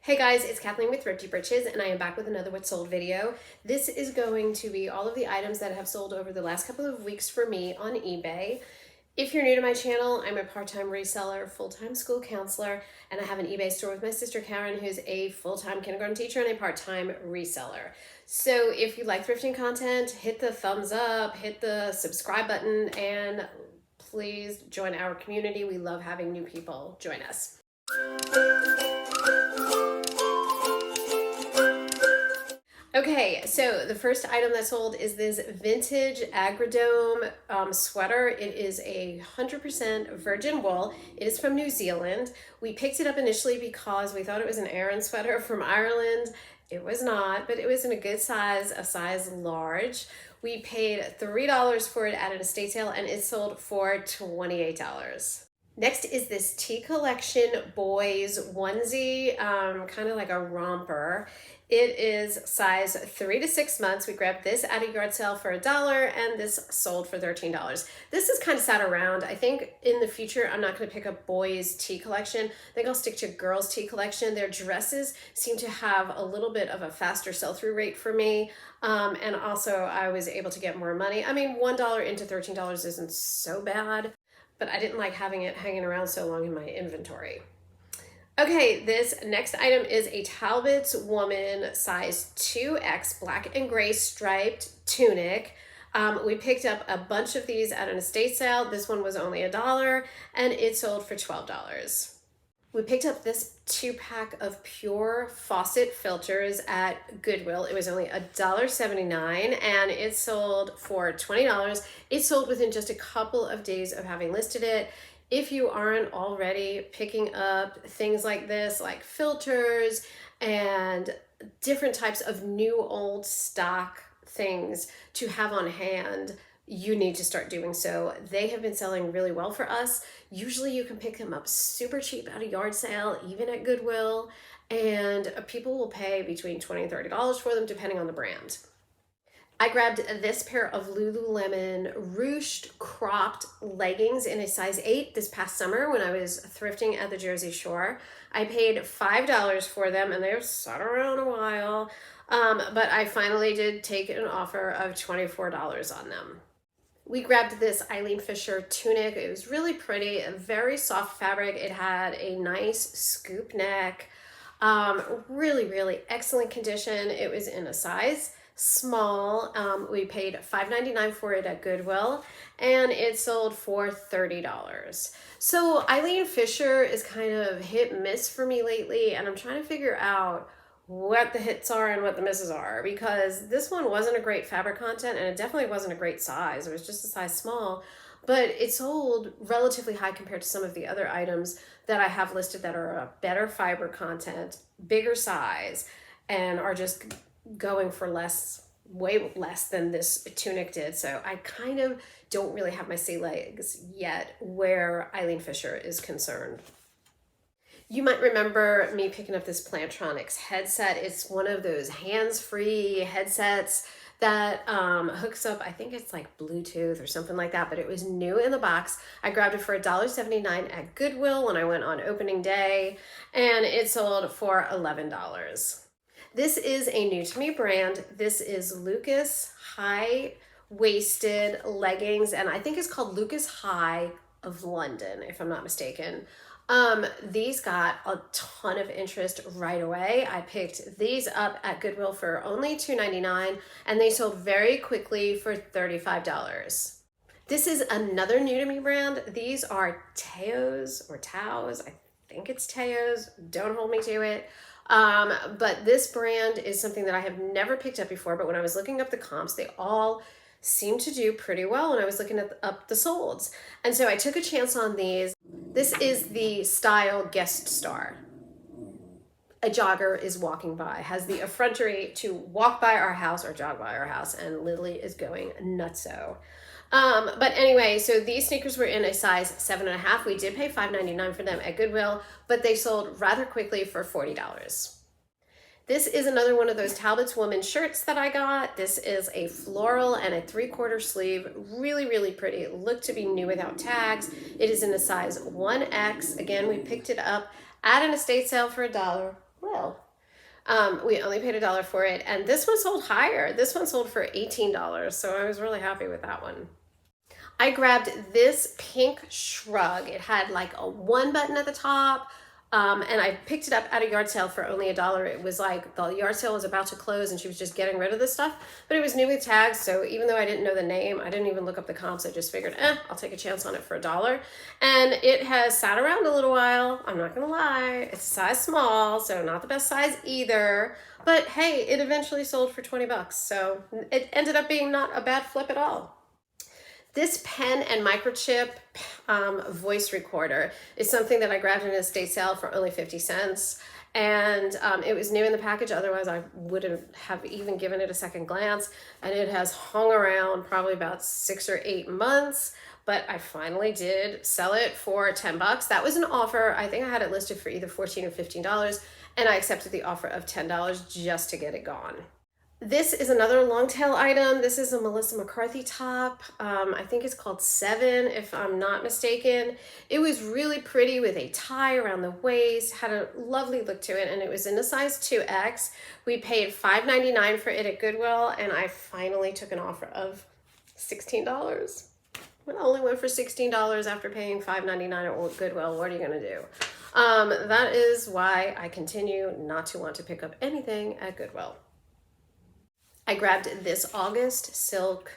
Hey guys, it's Kathleen with Thrifty Britches, and I am back with another What Sold video. This is going to be all of the items that have sold over the last couple of weeks for me on eBay. If you're new to my channel, I'm a part-time reseller, full-time school counselor, and I have an eBay store with my sister Karen, who's a full-time kindergarten teacher and a part-time reseller. So if you like thrifting content, hit the thumbs up, hit the subscribe button, and please join our community. We love having new people join us. Okay, so the first item that sold is this vintage Agrodome sweater. It is 100% virgin wool. It is from New Zealand. We picked it up initially because we thought it was an Aran sweater from Ireland. It was not, but it was in a good size, a size large. We paid $3 for it at an estate sale, and it sold for $28. Next is this T Collection boys onesie, kind of like a romper. It is size 3 to 6 months. We grabbed this at a yard sale for $1, and this sold for $13. This is kind of sat around. I think in the future, I'm not going to pick up boys T Collection. I think I'll stick to girls T Collection. Their dresses seem to have a little bit of a faster sell-through rate for me. And also I was able to get more money. I mean, $1 into $13 isn't so bad, but I didn't like having it hanging around so long in my inventory. Okay, this next item is a Talbot's woman size 2X black and gray striped tunic. We picked up a bunch of these at an estate sale. This one was only $1 and it sold for $12. We picked up this 2-pack of pure faucet filters at Goodwill. It was only $1.79 and it sold for $20. It sold within just a couple of days of having listed it. If you aren't already picking up things like this, like filters and different types of new old stock things to have on hand, you need to start doing so. They have been selling really well for us. Usually you can pick them up super cheap at a yard sale, even at Goodwill, and people will pay between $20 and $30 for them depending on the brand. I grabbed this pair of Lululemon ruched cropped leggings in a size 8 this past summer when I was thrifting at the Jersey Shore. I paid $5 for them and they've sat around a while, but I finally did take an offer of $24 on them. We grabbed this Eileen Fischer tunic. It was really pretty, a very soft fabric. It had a nice scoop neck, really excellent condition. It was in a size small. We paid $5.99 for it at Goodwill and it sold for $30. So Eileen Fischer is kind of hit and miss for me lately, and I'm trying to figure out what the hits are and what the misses are, because this one wasn't a great fabric content and it definitely wasn't a great size. It was just a size small, but it sold relatively high compared to some of the other items that I have listed that are a better fiber content, bigger size, and are just going for way less than this tunic did. So I kind of don't really have my sea legs yet where Eileen Fischer is concerned. You might remember me picking up this Plantronics headset. It's one of those hands-free headsets that hooks up, I think it's like Bluetooth or something like that, but it was new in the box. I grabbed it for $1.79 at Goodwill when I went on opening day, and it sold for $11. This is a new to me brand. This is Lucas high-waisted leggings, and I think it's called Lucas High of London, if I'm not mistaken. These got a ton of interest right away. I picked these up at Goodwill for only $2.99, and they sold very quickly for $35. This is another new to me brand. These are Taos or Taos. I think it's Taos. Don't hold me to it. But this brand is something that I have never picked up before, but when I was looking up the comps, they all seemed to do pretty well when I was looking up the solds. And so I took a chance on these. This is the style Guest Star. A jogger is walking by, has the effrontery to walk by our house or jog by our house, and Lily is going nutso. But anyway, so these sneakers were in a size 7.5. We did pay $5.99 for them at Goodwill, but they sold rather quickly for $40. This is another one of those Talbot's woman shirts that I got. This is a floral and a 3/4 sleeve. Really pretty. It looked to be new without tags. It is in a size 1X. Again, we picked it up at an estate sale for $1. Well, we only paid $1 for it, and this one sold higher. This one sold for $18, so I was really happy with that one. I grabbed this pink shrug. It had like a one button at the top, and I picked it up at a yard sale for only $1. It was like the yard sale was about to close and she was just getting rid of this stuff, but it was new with tags. So even though I didn't know the name, I didn't even look up the comps. I just figured, I'll take a chance on it for $1. And it has sat around a little while. I'm not gonna lie, it's size small, so not the best size either. But hey, it eventually sold for 20 bucks. So it ended up being not a bad flip at all. This pen and microchip voice recorder is something that I grabbed in an estate sale for only 50 cents. And it was new in the package, otherwise I wouldn't have even given it a second glance. And it has hung around probably about 6 or 8 months, but I finally did sell it for 10 bucks. That was an offer. I think I had it listed for either $14 or $15, and I accepted the offer of $10 just to get it gone. This is another long tail item. This is a Melissa McCarthy top. I think it's called 7, if I'm not mistaken. It was really pretty with a tie around the waist, had a lovely look to it, and it was in a size 2X. We paid $5.99 for it at Goodwill, and I finally took an offer of $16. It only went for $16 after paying $5.99 at Goodwill. What are you gonna do? That is why I continue not to want to pick up anything at Goodwill. I grabbed this August silk.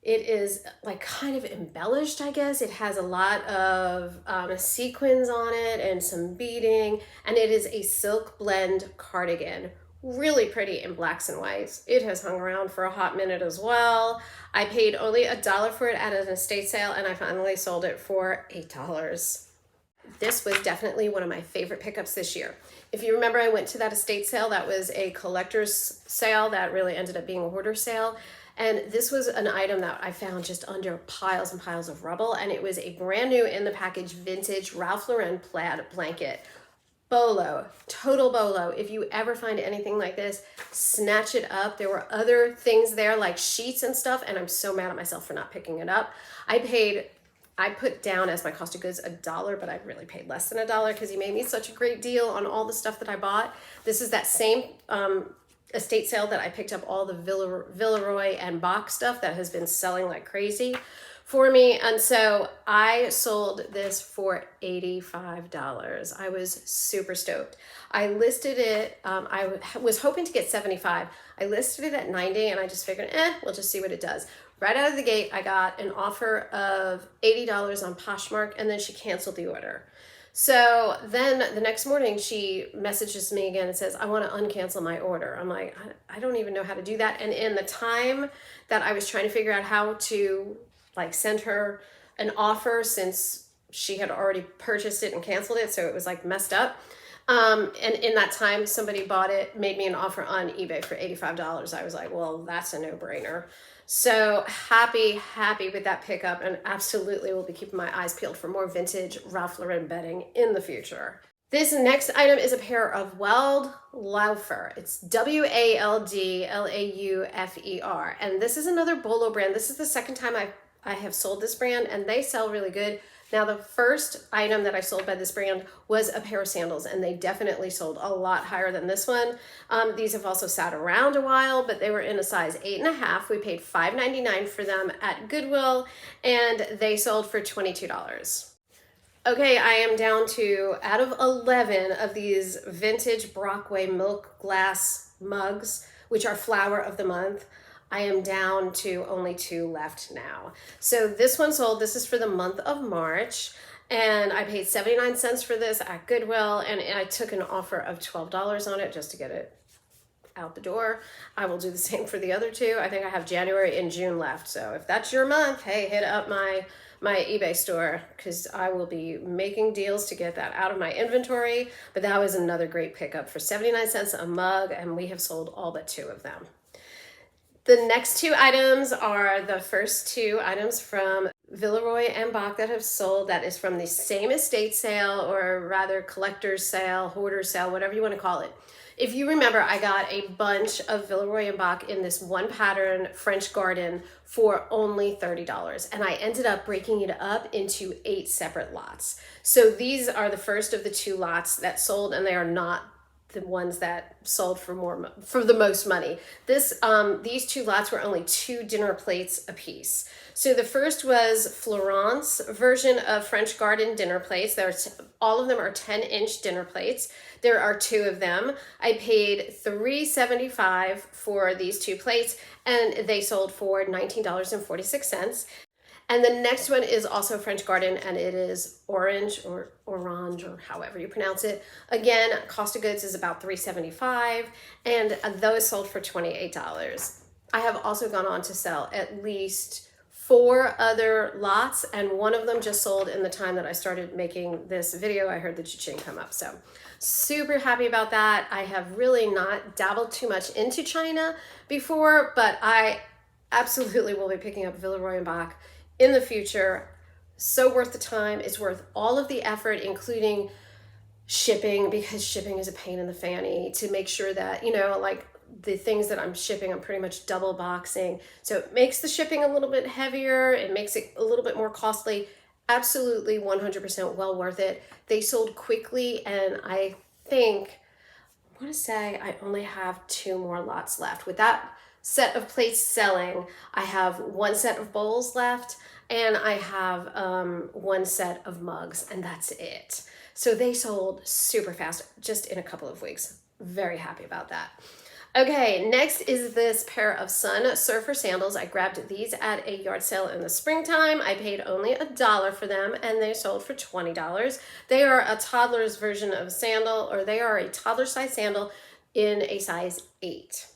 It is like kind of embellished, I guess. It has a lot of sequins on it and some beading, and it is a silk blend cardigan. Really pretty in blacks and whites. It has hung around for a hot minute as well. I paid only $1 for it at an estate sale, and I finally sold it for $8. This was definitely one of my favorite pickups this year. If you remember, I went to that estate sale that was a collector's sale that really ended up being a hoarder sale. And this was an item that I found just under piles and piles of rubble. And it was a brand new in the package vintage Ralph Lauren plaid blanket. Bolo, total bolo. If you ever find anything like this, snatch it up. There were other things there like sheets and stuff, and I'm so mad at myself for not picking it up. I put down as my cost of goods $1, but I really paid less than $1 because he made me such a great deal on all the stuff that I bought. This is that same estate sale that I picked up all the Villeroy and Bach stuff that has been selling like crazy for me. And so I sold this for $85. I was super stoked. I listed it, I was hoping to get 75. I listed it at 90, and I just figured, we'll just see what it does. Right out of the gate, I got an offer of $80 on Poshmark, and then she canceled the order. So then the next morning she messages me again and says, I want to uncancel my order. I'm like, I don't even know how to do that. And in the time that I was trying to figure out how to like send her an offer, since she had already purchased it and canceled it, so it was like messed up. And in that time, somebody bought it, made me an offer on eBay for $85. I was like, well, that's a no-brainer. So happy with that pickup, and absolutely will be keeping my eyes peeled for more vintage Ralph Lauren bedding in the future. This next item is a pair of Wald Laufer. It's Waldlaufer, and this is another Bolo brand. This is the second time I have sold this brand, and they sell really good. Now, the first item that I sold by this brand was a pair of sandals, and they definitely sold a lot higher than this one. These have also sat around a while, but they were in a size 8.5. We paid $5.99 for them at Goodwill, and they sold for $22. Okay, I am down to, out of 11 of these vintage Brockway milk glass mugs, which are flower of the month, I am down to only 2 left now. So this one sold. This is for the month of March, and I paid 79 cents for this at Goodwill, and I took an offer of $12 on it just to get it out the door. I will do the same for the other 2. I think I have January and June left. So if that's your month, hey, hit up my eBay store, because I will be making deals to get that out of my inventory. But that was another great pickup for 79 cents a mug, and we have sold all but 2 of them. The next 2 items are the first 2 items from Villeroy and Bach that have sold. That is from the same estate sale, or rather collector's sale, hoarder sale, whatever you want to call it. If you remember, I got a bunch of Villeroy and Bach in this one pattern French Garden for only $30, and I ended up breaking it up into 8 separate lots. So these are the first of the 2 lots that sold, and they are not the ones that sold for the most money. These two lots were only 2 dinner plates apiece. So the first was Florence version of French Garden dinner plates. All of them are 10-inch dinner plates. There are 2 of them. I paid $3.75 for these 2 plates, and they sold for $19.46. And the next one is also French Garden, and it is orange or however you pronounce it. Again, cost of goods is about $3.75, and those sold for $28. I have also gone on to sell at least 4 other lots, and one of them just sold in the time that I started making this video. I heard the cha-ching come up, so super happy about that. I have really not dabbled too much into China before, but I absolutely will be picking up Villeroy & Boch in the future. So worth the time. It's worth all of the effort, including shipping, because shipping is a pain in the fanny to make sure that, like the things that I'm shipping, I'm pretty much double boxing. So it makes the shipping a little bit heavier. It makes it a little bit more costly. Absolutely 100% well worth it. They sold quickly, and I want to say I only have 2 more lots left. With that set of plates selling, I have 1 set of bowls left, and I have 1 set of mugs, and that's it. So they sold super fast, just in a couple of weeks. Very happy about that. Okay, next is this pair of Surfer Sandals. I grabbed these at a yard sale in the springtime. I paid only $1 for them, and they sold for $20. They are a toddler's version of a sandal, or they are a toddler size sandal in a size 8.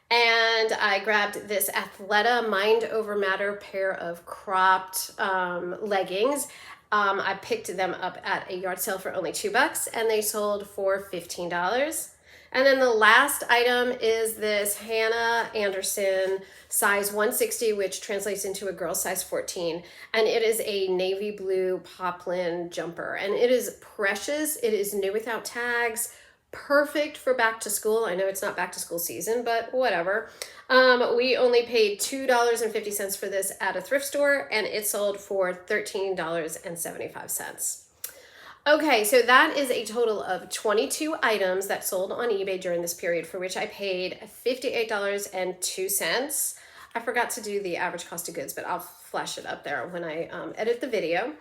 And I grabbed this Athleta Mind Over Matter pair of cropped leggings. I picked them up at a yard sale for only $2, and they sold for $15. And then the last item is this Hannah Anderson size 160, which translates into a girl size 14. And it is a navy blue poplin jumper. And it is precious. It is new without tags. Perfect for back to school. I know it's not back to school season, but whatever. We only paid $2.50 for this at a thrift store, and it sold for $13.75. Okay, so that is a total of 22 items that sold on eBay during this period, for which I paid $58.02. I forgot to do the average cost of goods, but I'll flash it up there when I edit the video.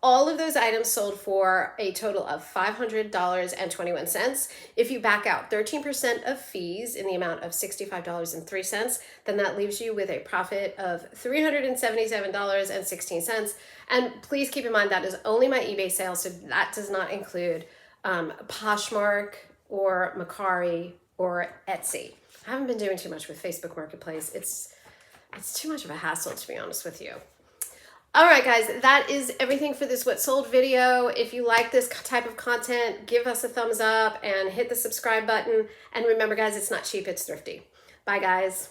All of those items sold for a total of $500.21. If you back out 13% of fees in the amount of $65.03, then that leaves you with a profit of $377.16. And please keep in mind that is only my eBay sale, so that does not include Poshmark or Mercari or Etsy. I haven't been doing too much with Facebook Marketplace. It's too much of a hassle, to be honest with you. All right, guys, that is everything for this What Sold video. If you like this type of content, give us a thumbs up and hit the subscribe button. And remember, guys, it's not cheap, it's thrifty. Bye, guys.